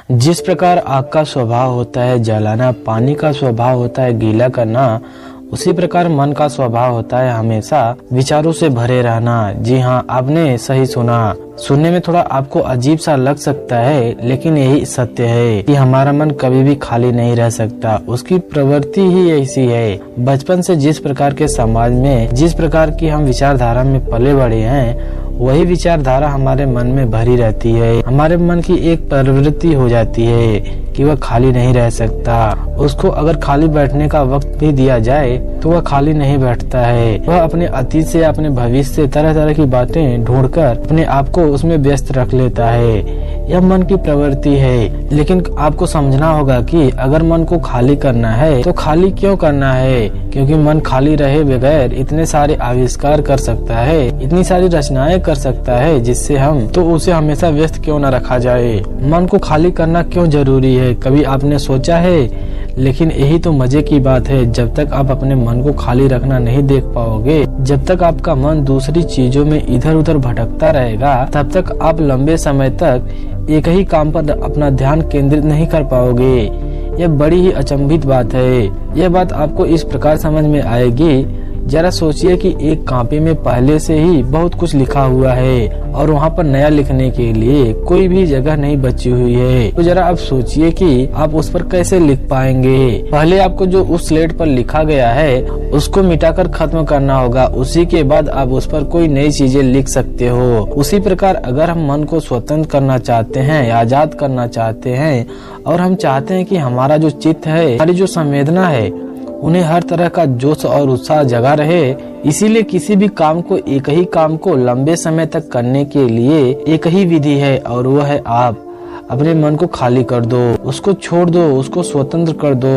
जिस प्रकार आग का स्वभाव होता है जलाना, पानी का स्वभाव होता है गीला करना, उसी प्रकार मन का स्वभाव होता है हमेशा विचारों से भरे रहना। जी हाँ, आपने सही सुना। सुनने में थोड़ा आपको अजीब सा लग सकता है, लेकिन यही सत्य है कि हमारा मन कभी भी खाली नहीं रह सकता। उसकी प्रवृत्ति ही ऐसी है। बचपन से जिस प्रकार के समाज में, जिस प्रकार की हम विचारधारा में पले बड़े हैं, वही विचारधारा हमारे मन में भरी रहती है। हमारे मन की एक प्रवृत्ति हो जाती है कि वह खाली नहीं रह सकता। उसको अगर खाली बैठने का वक्त भी दिया जाए तो वह खाली नहीं बैठता है। वह अपने अतीत से, अपने भविष्य से तरह तरह की बातें ढूंढकर अपने आप को उसमें व्यस्त रख लेता है। यह मन की प्रवृत्ति है। लेकिन आपको समझना होगा कि अगर मन को खाली करना है तो खाली क्यों करना है? क्योंकि मन खाली रहे बगैर इतने सारे आविष्कार कर सकता है, इतनी सारी रचनाएं कर सकता है, जिससे हम तो उसे हमेशा व्यस्त क्यों न रखा जाए। मन को खाली करना क्यों जरूरी है, कभी आपने सोचा है? लेकिन यही तो मजे की बात है। जब तक आप अपने मन को खाली रखना नहीं देख पाओगे, जब तक आपका मन दूसरी चीजों में इधर उधर भटकता रहेगा, तब तक आप लंबे समय तक एक ही काम पर अपना ध्यान केंद्रित नहीं कर पाओगे। यह बड़ी ही अचंभित बात है। यह बात आपको इस प्रकार समझ में आएगी। जरा सोचिए कि एक कॉपी में पहले से ही बहुत कुछ लिखा हुआ है और वहाँ पर नया लिखने के लिए कोई भी जगह नहीं बची हुई है। तो जरा आप सोचिए कि आप उस पर कैसे लिख पाएंगे। पहले आपको जो उस स्लेट पर लिखा गया है उसको मिटाकर खत्म करना होगा, उसी के बाद आप उस पर कोई नई चीजें लिख सकते हो। उसी प्रकार अगर हम मन को स्वतंत्र करना चाहते हैं, आजाद करना चाहते हैं, और हम चाहते हैं कि हमारा जो चित्त है, हमारी जो संवेदना है, उन्हें हर तरह का जोश और उत्साह जगा रहे, इसीलिए किसी भी काम को, एक ही काम को लंबे समय तक करने के लिए एक ही विधि है, और वह है आप अपने मन को खाली कर दो, उसको छोड़ दो, उसको स्वतंत्र कर दो,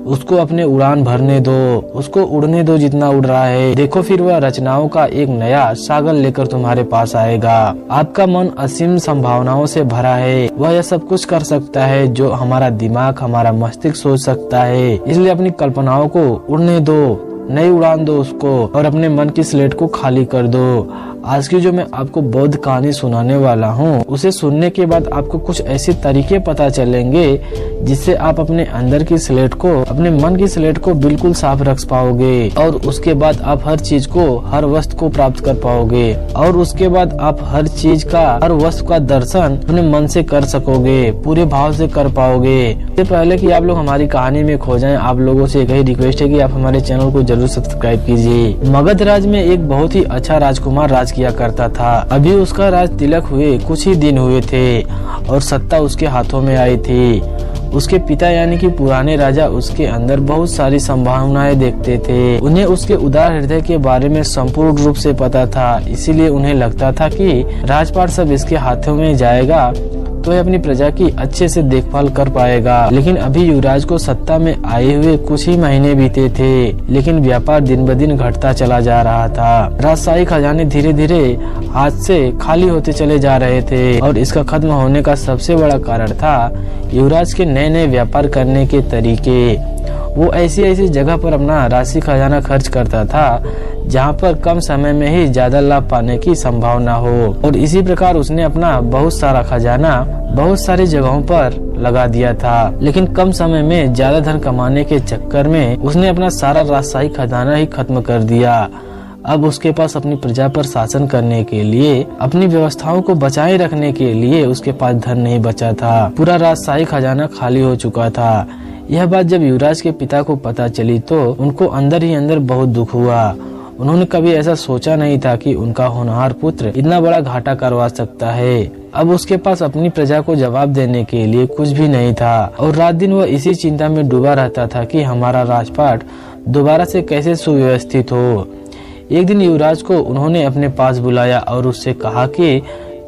उसको अपने उड़ान भरने दो, उसको उड़ने दो जितना उड़ रहा है। देखो फिर वह रचनाओं का एक नया सागर लेकर तुम्हारे पास आएगा। आपका मन असीम संभावनाओं से भरा है। वह यह सब कुछ कर सकता है जो हमारा दिमाग, हमारा मस्तिष्क सोच सकता है। इसलिए अपनी कल्पनाओं को उड़ने दो, नई उड़ान दो उसको, और अपने मन की स्लेट को खाली कर दो। आज की जो मैं आपको बौद्ध कहानी सुनाने वाला हूँ, उसे सुनने के बाद आपको कुछ ऐसे तरीके पता चलेंगे जिससे आप अपने अंदर की स्लेट को, अपने मन की स्लेट को बिल्कुल साफ रख पाओगे, और उसके बाद आप हर चीज को, हर वस्तु को प्राप्त कर पाओगे, और उसके बाद आप हर चीज का, हर वस्तु का दर्शन अपने मन से कर सकोगे, पूरे भाव से कर पाओगे। इससे पहले कि आप लोग हमारी कहानी में खो जाएं, आप लोगों से एक ही रिक्वेस्ट है कि आप हमारे चैनल को जरूर सब्सक्राइब कीजिए। मगध राज में एक बहुत ही अच्छा राजकुमार राज किया करता था। अभी उसका राज तिलक हुए कुछ ही दिन हुए थे और सत्ता उसके हाथों में आई थी। उसके पिता यानी कि पुराने राजा उसके अंदर बहुत सारी संभावनाएं देखते थे। उन्हें उसके उदार हृदय के बारे में संपूर्ण रूप से पता था, इसीलिए उन्हें लगता था कि राजपाट सब इसके हाथों में जाएगा तो अपनी प्रजा की अच्छे से देखभाल कर पाएगा। लेकिन अभी युवराज को सत्ता में आए हुए कुछ ही महीने बीते थे, लेकिन व्यापार दिन ब दिन घटता चला जा रहा था। राजशाही खजाने धीरे धीरे हाथ से खाली होते चले जा रहे थे, और इसका खत्म होने का सबसे बड़ा कारण था युवराज के नए नए व्यापार करने के तरीके। वो ऐसी ऐसी जगह पर अपना राशि खजाना खर्च करता था जहाँ पर कम समय में ही ज्यादा लाभ पाने की संभावना हो, और इसी प्रकार उसने अपना बहुत सारा खजाना बहुत सारी जगहों पर लगा दिया था। लेकिन कम समय में ज्यादा धन कमाने के चक्कर में उसने अपना सारा राजशाही खजाना ही खत्म कर दिया। अब उसके पास अपनी प्रजा पर शासन करने के लिए, अपनी व्यवस्थाओं को बचाए रखने के लिए उसके पास धन नहीं बचा था। पूरा राजशाही खजाना खाली हो चुका था। यह बात जब युवराज के पिता को पता चली तो उनको अंदर ही अंदर बहुत दुख हुआ। उन्होंने कभी ऐसा सोचा नहीं था कि उनका होनहार पुत्र इतना बड़ा घाटा करवा सकता है। अब उसके पास अपनी प्रजा को जवाब देने के लिए कुछ भी नहीं था, और रात दिन वह इसी चिंता में डूबा रहता था कि हमारा राजपाट दोबारा से कैसे सुव्यवस्थित हो। एक दिन युवराज को उन्होंने अपने पास बुलाया और उससे कहा कि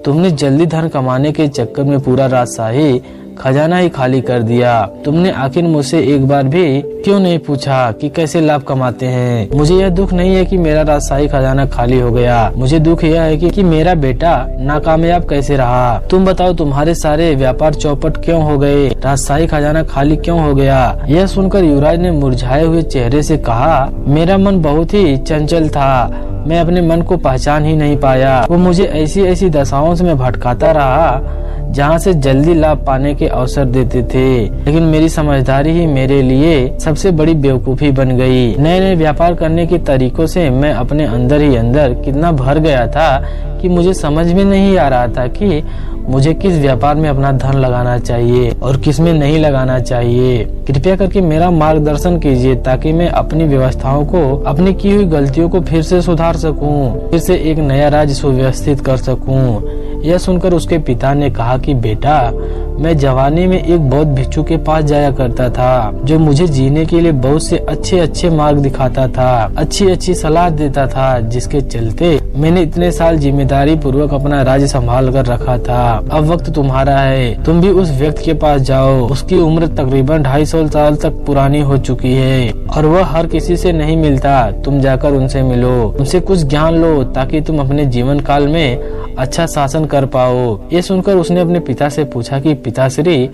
तुमने जल्दी धन कमाने के चक्कर में पूरा राजशाही खजाना ही खाली कर दिया। तुमने आखिर मुझसे एक बार भी क्यों नहीं पूछा कि कैसे लाभ कमाते हैं? मुझे यह दुख नहीं है कि मेरा राजशाही खजाना खाली हो गया, मुझे दुख यह है कि मेरा बेटा नाकामयाब कैसे रहा। तुम बताओ, तुम्हारे सारे व्यापार चौपट क्यों हो गए, राजशाही खजाना खाली क्यों हो गया? यह सुनकर युवराज ने मुरझाए हुए चेहरे से कहा, मेरा मन बहुत ही चंचल था, मैं अपने मन को पहचान ही नहीं पाया। वो मुझे ऐसी ऐसी दशाओं में भटकाता रहा जहाँ से जल्दी लाभ पाने के अवसर देते थे। लेकिन मेरी समझदारी ही मेरे लिए सबसे बड़ी बेवकूफी बन गई। नए नए व्यापार करने के तरीकों से मैं अपने अंदर ही अंदर कितना भर गया था कि मुझे समझ में नहीं आ रहा था कि मुझे किस व्यापार में अपना धन लगाना चाहिए और किस में नहीं लगाना चाहिए। कृपया करके मेरा मार्गदर्शन कीजिए ताकि मैं अपनी व्यवस्थाओं को, अपनी की हुई गलतियों को फिर से सुधार सकूं, फिर से एक नया राज्य सुव्यवस्थित कर सकूं। यह सुनकर उसके पिता ने कहा कि बेटा, मैं जवानी में एक बौद्ध भिक्षु के पास जाया करता था जो मुझे जीने के लिए बहुत से अच्छे अच्छे मार्ग दिखाता था, अच्छी अच्छी सलाह देता था, जिसके चलते मैंने इतने साल जिम्मेदारी पूर्वक अपना राज्य संभाल कर रखा था। अब वक्त तुम्हारा है, तुम भी उस व्यक्ति के पास जाओ। उसकी उम्र तकरीबन 250 साल तक पुरानी हो चुकी है और वह हर किसी से नहीं मिलता। तुम जाकर उनसे मिलो, उनसे कुछ ज्ञान लो ताकि तुम अपने जीवन काल में अच्छा शासन कर पाओ। ये सुनकर उसने अपने पिता से पूछा कि पिताश्री,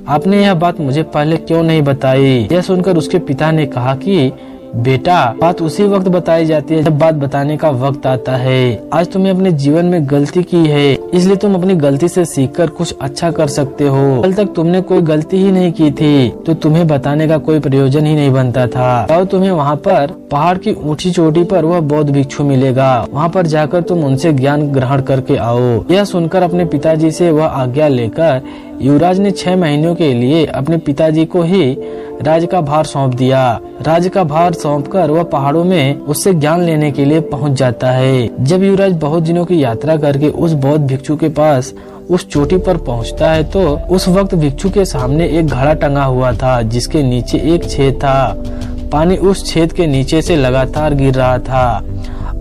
आपने यह बात मुझे पहले क्यों नहीं बताई? यह सुनकर उसके पिता ने कहा कि बेटा, बात उसी वक्त बताई जाती है जब बात बताने का वक्त आता है। आज तुमने अपने जीवन में गलती की है, इसलिए तुम अपनी गलती से सीखकर कुछ अच्छा कर सकते हो। कल तक तुमने कोई गलती ही नहीं की थी तो तुम्हें बताने का कोई प्रयोजन ही नहीं बनता था। और तुम्हें वहाँ पर पहाड़ की ऊंची चोटी पर वह बौद्ध भिक्षु मिलेगा, वहाँ पर जाकर तुम उनसे ज्ञान ग्रहण करके आओ। यह सुनकर अपने पिताजी से वह आज्ञा लेकर युवराज ने 6 महीनों के लिए अपने पिताजी को ही राज्य का भार सौंप दिया। राज्य का भार सौंपकर वह पहाड़ों में उससे ज्ञान लेने के लिए पहुंच जाता है। जब युवराज बहुत दिनों की यात्रा करके उस बौद्ध भिक्षु के पास उस चोटी पर पहुंचता है तो उस वक्त भिक्षु के सामने एक घड़ा टंगा हुआ था जिसके नीचे एक छेद था। पानी उस छेद के नीचे से लगातार गिर रहा था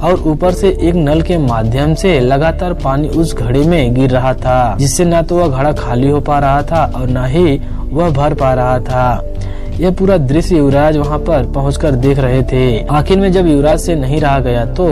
और ऊपर से एक नल के माध्यम से लगातार पानी उस घड़े में गिर रहा था, जिससे न तो वह घड़ा खाली हो पा रहा था और न ही वह भर पा रहा था। यह पूरा दृश्य युवराज वहां पर पहुंचकर देख रहे थे। आखिर में जब युवराज से नहीं रहा गया तो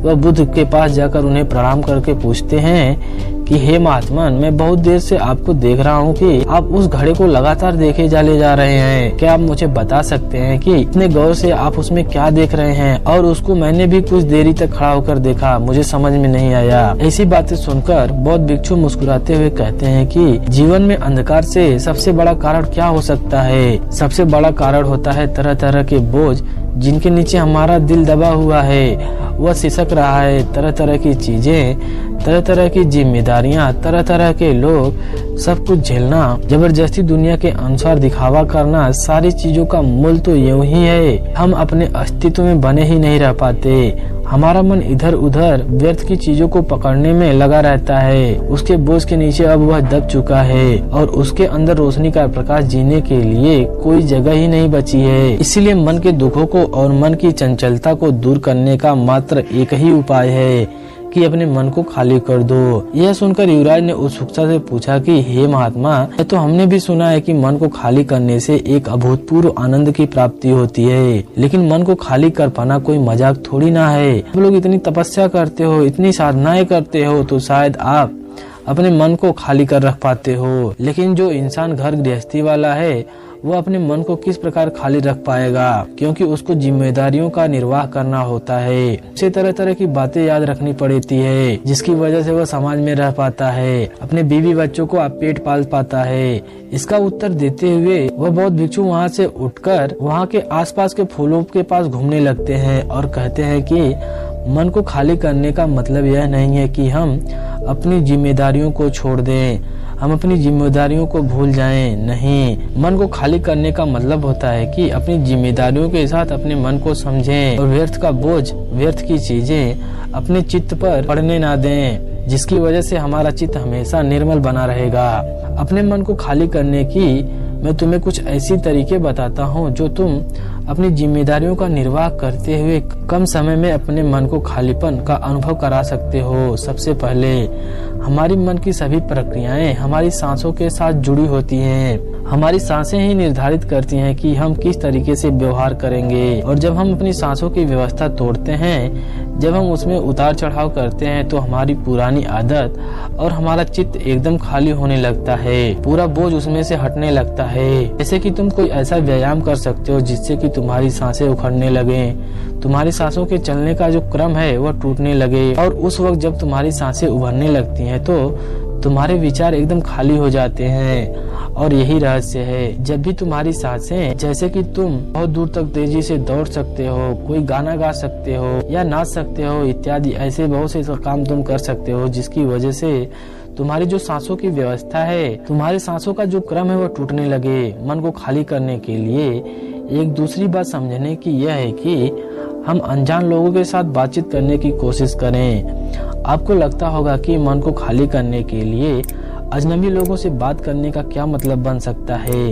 वह बुद्ध के पास जाकर उन्हें प्रणाम करके पूछते हैं कि हे महात्मन, मैं बहुत देर से आपको देख रहा हूँ कि आप उस घड़े को लगातार देखे चले जा रहे हैं। क्या आप मुझे बता सकते हैं कि इतने गौर से आप उसमें क्या देख रहे हैं? और उसको मैंने भी कुछ देरी तक खड़ा होकर देखा, मुझे समझ में नहीं आया। ऐसी बातें सुनकर बौद्ध भिक्षु मुस्कुराते हुए कहते हैं कि जीवन में अंधकार से सबसे बड़ा कारण क्या हो सकता है? सबसे बड़ा कारण होता है तरह तरह के बोझ जिनके नीचे हमारा दिल दबा हुआ है, वह सिसक रहा है। तरह तरह की चीजें, तरह तरह की जिम्मेदारियां, तरह तरह के लोग, सब कुछ झेलना, जबरदस्ती दुनिया के अनुसार दिखावा करना, सारी चीजों का मूल तो यूं ही है। हम अपने अस्तित्व में बने ही नहीं रह पाते। हमारा मन इधर उधर व्यर्थ की चीजों को पकड़ने में लगा रहता है। उसके बोझ के नीचे अब वह दब चुका है और उसके अंदर रोशनी का प्रकाश जीने के लिए कोई जगह ही नहीं बची है। इसीलिए मन के दुखों को और मन की चंचलता को दूर करने का मात्र एक ही उपाय है कि अपने मन को खाली कर दो। यह सुनकर युवराज ने उत्सुकता से पूछा कि हे महात्मा, ये तो हमने भी सुना है कि मन को खाली करने से एक अभूतपूर्व आनंद की प्राप्ति होती है, लेकिन मन को खाली कर पाना कोई मजाक थोड़ी ना है। आप लोग इतनी तपस्या करते हो, इतनी साधनाएं करते हो तो शायद आप अपने मन को खाली कर रख पाते हो, लेकिन जो इंसान घर गृहस्थी वाला है वो अपने मन को किस प्रकार खाली रख पाएगा, क्योंकि उसको जिम्मेदारियों का निर्वाह करना होता है। उसे तरह तरह की बातें याद रखनी पड़ती है जिसकी वजह से वह समाज में रह पाता है, अपने बीवी बच्चों को पेट पाल पाता है। इसका उत्तर देते हुए वह बौद्ध भिक्षु वहाँ से उठकर वहाँ के आसपास के फूलों के पास घूमने लगते हैं और कहते हैं कि मन को खाली करने का मतलब यह नहीं है कि हम अपनी जिम्मेदारियों को छोड़ दें, हम अपनी जिम्मेदारियों को भूल जाएं। नहीं, मन को खाली करने का मतलब होता है कि अपनी जिम्मेदारियों के साथ अपने मन को समझें और व्यर्थ का बोझ, व्यर्थ की चीजें अपने चित्त पर पड़ने ना दें, जिसकी वजह से हमारा चित्त हमेशा निर्मल बना रहेगा। अपने मन को खाली करने की मैं तुम्हें कुछ ऐसी तरीके बताता हूँ जो तुम अपनी जिम्मेदारियों का निर्वाह करते हुए कम समय में अपने मन को खालीपन का अनुभव करा सकते हो। सबसे पहले, हमारी मन की सभी प्रक्रियाएं हमारी सांसों के साथ जुड़ी होती हैं। हमारी सांसें ही निर्धारित करती हैं कि हम किस तरीके से व्यवहार करेंगे, और जब हम अपनी सांसों की व्यवस्था तोड़ते हैं, जब हम उसमें उतार चढ़ाव करते हैं तो हमारी पुरानी आदत और हमारा चित्त एकदम खाली होने लगता है, पूरा बोझ उसमें से हटने लगता है। जैसे कि तुम कोई ऐसा व्यायाम कर सकते हो जिससे कि तुम्हारी सांसें उखड़ने लगे, तुम्हारी सांसों के चलने का जो क्रम है वह टूटने लगे, और उस वक्त जब तुम्हारी सांसें उभरने लगती हैं तो तुम्हारे विचार एकदम खाली हो जाते हैं। और यही रहस्य है, जब भी तुम्हारी सांसें, जैसे कि तुम बहुत दूर तक तेजी से दौड़ सकते हो, कोई गाना गा सकते हो या नाच सकते हो इत्यादि, ऐसे बहुत से काम तुम कर सकते हो जिसकी वजह से तुम्हारी जो सांसों की व्यवस्था है, तुम्हारे सांसों का जो क्रम है वो टूटने लगे। मन को खाली करने के लिए एक दूसरी बात समझने की यह है कि हम अनजान लोगों के साथ बातचीत करने की कोशिश करें। आपको लगता होगा कि मन को खाली करने के लिए अजनबी लोगों से बात करने का क्या मतलब बन सकता है,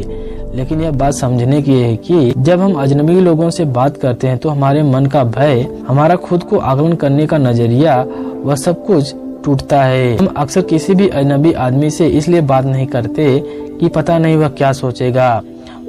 लेकिन यह बात समझने की है कि जब हम अजनबी लोगों से बात करते हैं तो हमारे मन का भय, हमारा खुद को आकलन करने का नजरिया, वह सब कुछ टूटता है। हम अक्सर किसी भी अजनबी आदमी से इसलिए बात नहीं करते कि पता नहीं वह क्या सोचेगा,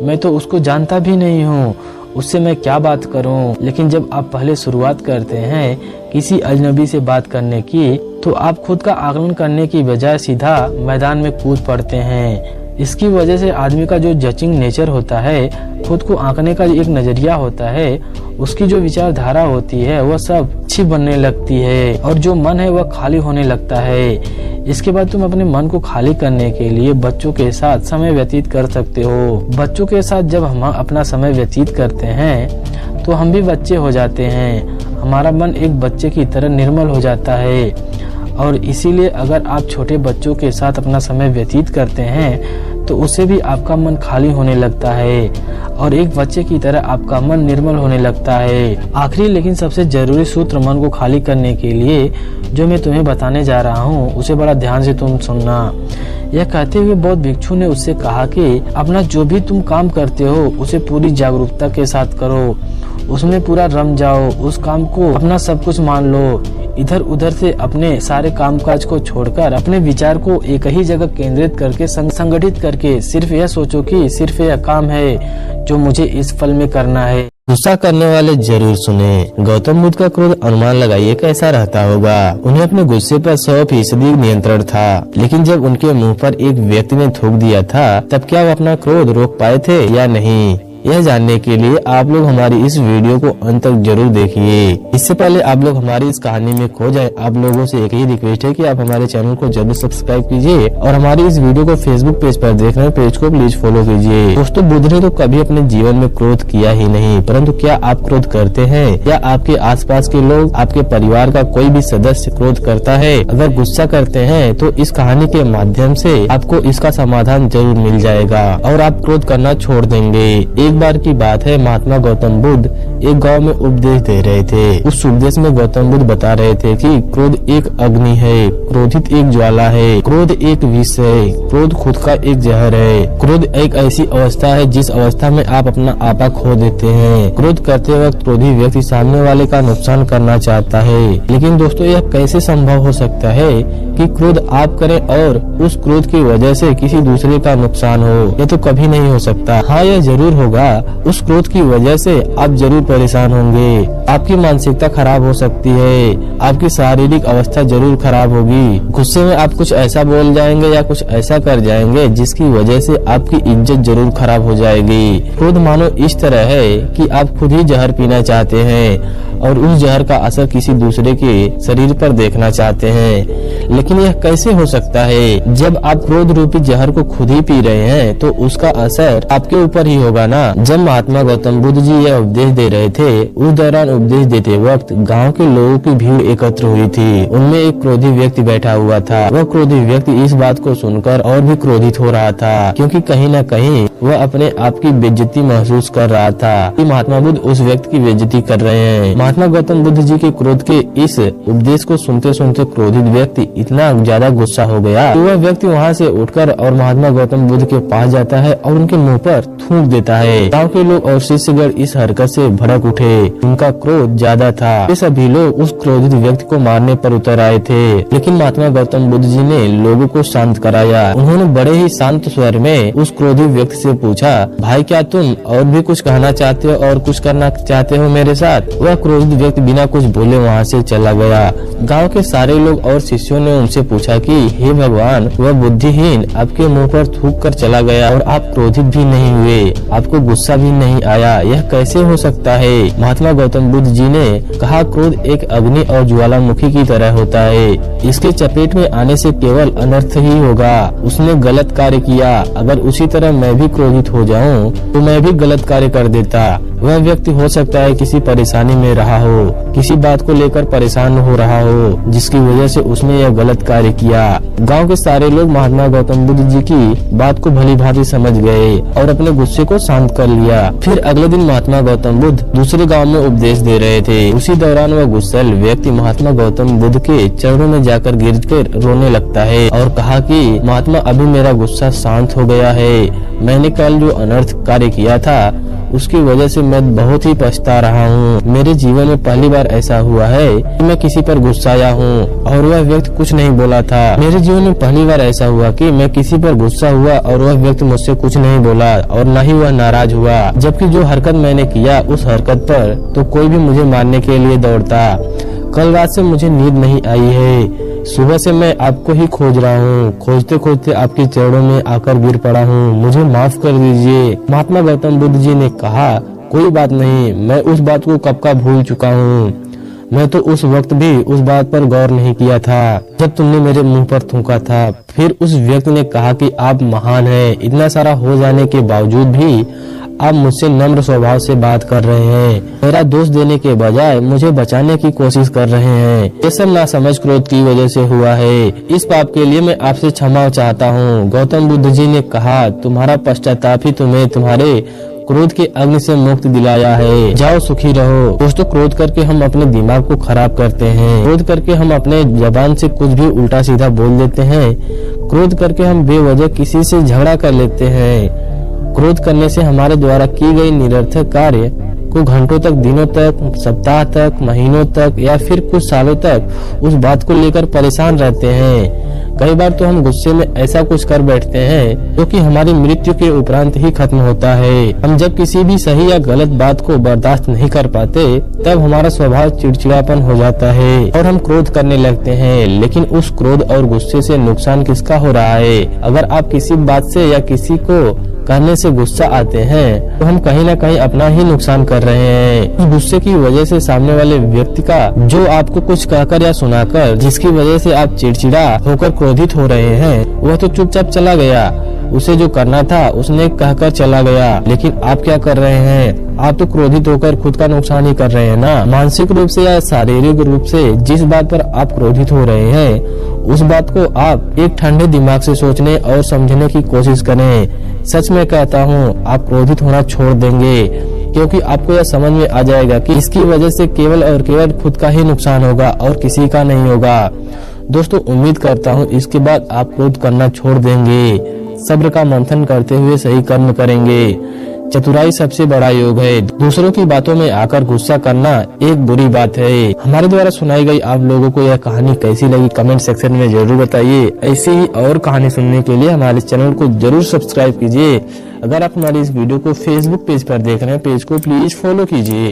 मैं तो उसको जानता भी नहीं हूँ, उससे मैं क्या बात करूं। लेकिन जब आप पहले शुरुआत करते हैं किसी अजनबी से बात करने की, तो आप खुद का आकलन करने की बजाय सीधा मैदान में कूद पड़ते हैं। इसकी वजह से आदमी का जो जजिंग नेचर होता है, खुद को आंकने का एक नजरिया होता है, उसकी जो विचारधारा होती है वह सब अच्छी बनने लगती है और जो मन है वह खाली होने लगता है। इसके बाद तुम अपने मन को खाली करने के लिए बच्चों के साथ समय व्यतीत कर सकते हो। बच्चों के साथ जब हम अपना समय व्यतीत करते हैं तो हम भी बच्चे हो जाते हैं, हमारा मन एक बच्चे की तरह निर्मल हो जाता है। और इसीलिए अगर आप छोटे बच्चों के साथ अपना समय व्यतीत करते हैं तो उससे भी आपका मन खाली होने लगता है और एक बच्चे की तरह आपका मन निर्मल होने लगता है। आखिरी लेकिन सबसे जरूरी सूत्र मन को खाली करने के लिए जो मैं तुम्हें बताने जा रहा हूँ, उसे बड़ा ध्यान से तुम सुनना। यह कहते हुए बौद्ध भिक्षु ने उससे कहा कि अपना जो भी तुम काम करते हो उसे पूरी जागरूकता के साथ करो, उसमें पूरा रम जाओ, उस काम को अपना सब कुछ मान लो। इधर उधर से अपने सारे कामकाज को छोड़कर अपने विचार को एक ही जगह केंद्रित करके संगठित करके सिर्फ यह सोचो कि सिर्फ यह काम है जो मुझे इस पल में करना है। गुस्सा करने वाले जरूर सुने। गौतम बुद्ध का क्रोध अनुमान लगाइए कैसा रहता होगा। उन्हें अपने गुस्से पर 100% नियंत्रण था, लेकिन जब उनके मुंह पर एक व्यक्ति ने थूक दिया था तब क्या वो अपना क्रोध रोक पाए थे या नहीं, यह जानने के लिए आप लोग हमारी इस वीडियो को अंत तक जरूर देखिए। इससे पहले आप लोग हमारी इस कहानी में खो जाए, आप लोगों से एक ही रिक्वेस्ट है कि आप हमारे चैनल को जरूर सब्सक्राइब कीजिए और हमारी इस वीडियो को फेसबुक पेज पर देख रहे हैं, पेज को प्लीज फॉलो कीजिए। दोस्तों, बुद्ध ने तो कभी अपने जीवन में क्रोध किया ही नहीं, परंतु क्या आप क्रोध करते हैं या आपके आसपास के लोग, आपके परिवार का कोई भी सदस्य क्रोध करता है? अगर गुस्सा करते हैं तो इस कहानी के माध्यम से आपको इसका समाधान जरूर मिल जाएगा और आप क्रोध करना छोड़ देंगे। एक बार की बात है, महात्मा गौतम बुद्ध एक गांव में उपदेश दे रहे थे। उस उपदेश में गौतम बुद्ध बता रहे थे कि क्रोध एक अग्नि है, क्रोधित एक ज्वाला है, क्रोध एक विष है, क्रोध खुद का एक जहर है। क्रोध एक ऐसी अवस्था है जिस अवस्था में आप अपना आपा खो देते हैं। क्रोध करते वक्त क्रोधी व्यक्ति सामने वाले का नुकसान करना चाहता है, लेकिन दोस्तों यह कैसे संभव हो सकता है कि क्रोध आप करें और उस क्रोध की वजह से किसी दूसरे का नुकसान हो? यह तो कभी नहीं हो सकता। हाँ, यह जरूर होगा, उस क्रोध की वजह से आप जरूर परेशान होंगे, आपकी मानसिकता खराब हो सकती है, आपकी शारीरिक अवस्था जरूर खराब होगी। गुस्से में आप कुछ ऐसा बोल जाएंगे या कुछ ऐसा कर जाएंगे जिसकी वजह से आपकी इज्जत जरूर खराब हो जाएगी। क्रोध मानो इस तरह है कि आप खुद ही जहर पीना चाहते हैं और उस जहर का असर किसी दूसरे के शरीर पर देखना चाहते हैं। लेकिन यह कैसे हो सकता है? जब आप क्रोध रूपी जहर को खुद ही पी रहे हैं तो उसका असर आपके ऊपर ही होगा ना। जब महात्मा गौतम बुद्ध जी यह उपदेश दे रहे थे, उस दौरान उपदेश देते वक्त गांव के लोगों की भीड़ एकत्र हुई थी। उनमें एक क्रोधी व्यक्ति बैठा हुआ था। वह क्रोधी व्यक्ति इस बात को सुनकर और भी क्रोधित हो रहा था, क्योंकि कहीं न कहीं वह अपने आप की बेइज्जती महसूस कर रहा था कि महात्मा बुद्ध उस व्यक्ति की बेइज्जती कर रहे हैं। महात्मा गौतम बुद्ध जी के क्रोध के इस उपदेश को सुनते सुनते क्रोधित व्यक्ति इतना ज्यादा गुस्सा हो गया कि वह व्यक्ति वहाँ से उठकर और महात्मा गौतम बुद्ध के पास जाता है और उनके मुंह पर थूक देता है। गाँव के लोग और शिष्यगण इस हरकत से भड़क उठे। उनका क्रोध ज्यादा था। ये सभी लोग उस क्रोधित व्यक्ति को मारने पर उतर आए थे, लेकिन महात्मा गौतम बुद्ध जी ने लोगों को शांत कराया। उन्होंने बड़े ही शांत स्वर में उस क्रोधित व्यक्ति से पूछा, भाई क्या तुम और भी कुछ कहना चाहते हो और कुछ करना चाहते हो मेरे साथ? वह क्रोधित क्रोधित व्यक्ति बिना कुछ बोले वहाँ से चला गया। गांव के सारे लोग और शिष्यों ने उनसे पूछा कि हे भगवान, वह बुद्धिहीन आपके मुंह पर थूक कर चला गया और आप क्रोधित भी नहीं हुए, आपको गुस्सा भी नहीं आया, यह कैसे हो सकता है? महात्मा गौतम बुद्ध जी ने कहा, क्रोध एक अग्नि और ज्वालामुखी की तरह होता है, इसके चपेट में आने से केवल अनर्थ ही होगा। उसने गलत कार्य किया, अगर उसी तरह मैं भी क्रोधित हो जाऊं तो मैं भी गलत कार्य कर देता। वह व्यक्ति हो सकता है किसी परेशानी में रहा हो, किसी बात को लेकर परेशान हो रहा हो, जिसकी वजह से उसने यह गलत कार्य किया। गांव के सारे लोग महात्मा गौतम बुद्ध जी की बात को भली भांति समझ गए और अपने गुस्से को शांत कर लिया। फिर अगले दिन महात्मा गौतम बुद्ध दूसरे गांव में उपदेश दे रहे थे। उसी दौरान वह गुस्सैल व्यक्ति महात्मा गौतम बुद्ध के चरणों में जाकर गिरकर रोने लगता है और कहा कि महात्मा, अभी मेरा गुस्सा शांत हो गया है। मैंने कल जो अनर्थ कार्य किया था उसकी वजह से मैं बहुत ही पछता रहा हूँ। मेरे जीवन में पहली बार ऐसा हुआ है कि मैं किसी पर गुस्साया हूँ। और वह व्यक्ति कुछ नहीं बोला था। मेरे जीवन में पहली बार ऐसा हुआ कि मैं किसी पर गुस्सा हुआ और वह व्यक्ति मुझसे कुछ नहीं बोला और न ही वह नाराज हुआ, जबकि जो हरकत मैंने किया उस हरकत पर तो कोई भी मुझे मारने के लिए दौड़ता। कल रात से मुझे नींद नहीं आई है। सुबह से मैं आपको ही खोज रहा हूँ। खोजते खोजते आपके चरणों में आकर गिर पड़ा हूँ। मुझे माफ कर दीजिए। महात्मा गौतम बुद्ध जी ने कहा, कोई बात नहीं, मैं उस बात को कब का भूल चुका हूँ। मैं तो उस वक्त भी उस बात पर गौर नहीं किया था जब तुमने मेरे मुंह पर थूका था। फिर उस व्यक्ति ने कहा कि आप महान हैं। इतना सारा हो जाने के बावजूद भी आप मुझसे नम्र स्वभाव से बात कर रहे हैं। मेरा दोष देने के बजाय मुझे बचाने की कोशिश कर रहे हैं। ये सब नासमझ क्रोध की वजह से हुआ है। इस पाप के लिए मैं आपसे क्षमा चाहता हूँ। गौतम बुद्ध जी ने कहा, तुम्हारा पश्चाताप ही तुम्हें तुम्हारे क्रोध के अग्नि से मुक्त दिलाया है। जाओ, सुखी रहो। दोस्तों, क्रोध करके हम अपने दिमाग को खराब करते हैं। क्रोध करके हम अपने जबान से कुछ भी उल्टा सीधा बोल देते हैं। क्रोध करके हम बेवजह किसी से झगड़ा कर लेते हैं। क्रोध करने से हमारे द्वारा की गई निरर्थक कार्य को घंटों तक, दिनों तक, सप्ताह तक, महीनों तक या फिर कुछ सालों तक उस बात को लेकर परेशान रहते हैं। कई बार तो हम गुस्से में ऐसा कुछ कर बैठते हैं जो कि हमारी मृत्यु के उपरांत ही खत्म होता है। हम जब किसी भी सही या गलत बात को बर्दाश्त नहीं कर पाते तब हमारा स्वभाव चिड़चिड़ापन हो जाता है और हम क्रोध करने लगते हैं। लेकिन उस क्रोध और गुस्से से नुकसान किसका हो रहा है? अगर आप किसी बात से या किसी को कहने से गुस्सा आते हैं तो हम कहीं न कहीं अपना ही नुकसान कर रहे हैं। गुस्से की वजह से सामने वाले व्यक्ति का जो आपको कुछ कहकर या सुनाकर जिसकी वजह से आप चिड़चिड़ा होकर क्रोधित हो रहे हैं, वह तो चुपचाप चला गया। उसे जो करना था उसने कहकर चला गया। लेकिन आप क्या कर रहे हैं? आप तो क्रोधित होकर खुद का नुकसान ही कर रहे हैं ना। मानसिक रूप से या शारीरिक रूप से जिस बात पर आप क्रोधित हो रहे हैं उस बात को आप एक ठंडे दिमाग से सोचने और समझने की कोशिश करें। सच में कहता हूँ, आप क्रोधित होना छोड़ देंगे, क्योंकि आपको यह समझ में आ जाएगा कि इसकी वजह से केवल और केवल खुद का ही नुकसान होगा और किसी का नहीं होगा। दोस्तों, उम्मीद करता हूँ इसके बाद आप क्रोध करना छोड़ देंगे। सब्र का मंथन करते हुए सही कर्म करेंगे। चतुराई सबसे बड़ा योग है। दूसरों की बातों में आकर गुस्सा करना एक बुरी बात है। हमारे द्वारा सुनाई गई आप लोगों को यह कहानी कैसी लगी कमेंट सेक्शन में जरूर बताइए। ऐसी ही और कहानी सुनने के लिए हमारे चैनल को जरूर सब्सक्राइब कीजिए। अगर आप हमारी इस वीडियो को फेसबुक पेज पर देख रहे हैं, पेज को प्लीज फॉलो कीजिए।